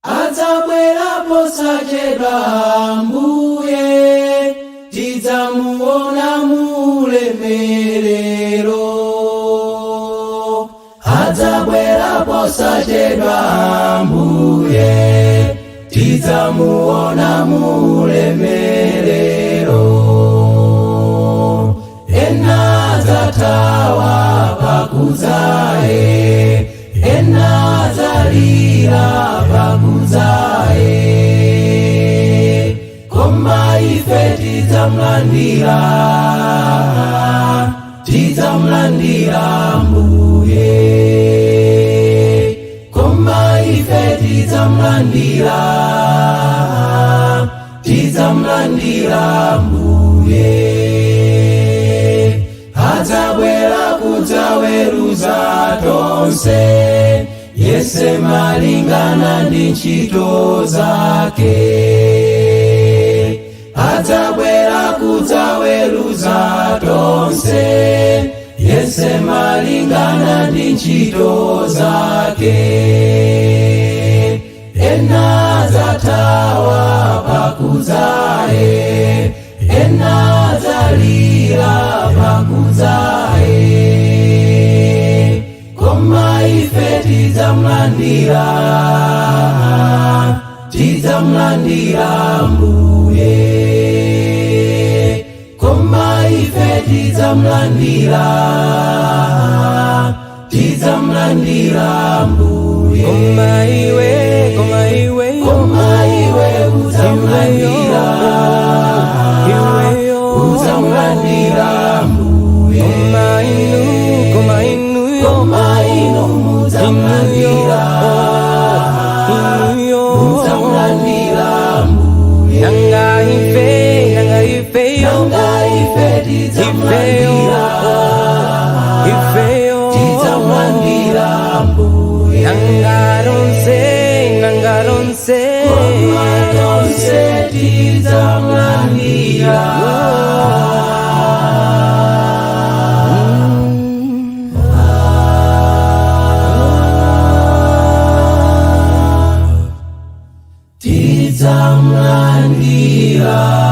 adzabwera posachedwa Ambuye, tidzamuona mulemerero. Adzabwera posachedwa Ambuye, tidzamuona mulemerero. Ena adzathawa pakudzaye, ena adzalira pakudzaye, koma ife tidzamulandira, tidzamulandira Ambuye. Koma ife tidzamulandira, tidzamulandira Ambuye. Adzabwera kudzaweruza tonse, yese malingana ndi ntchito zake. Adzabwera kudzaweruza tonse, yese malingana ndi ntchito zake. Ena adzathawa pakudzaye, ena adzalira pakudzaye, koma ife tidzamulandira, tidzamulandira Ambuye. Koma ife tidzamulandira, tidzamulandira Ambuye. Koma iwe, koma iwe, koma iwe udzamulandira, udzamulandira Ambuye. koma inu, koma inu mudzamulandira, mudzamulandira Ambuye. nanga ife tidzamulandira, tidzamulandira Ambuye. nanga ronse, koma tonse tidzamulandira. Tidzamulandira.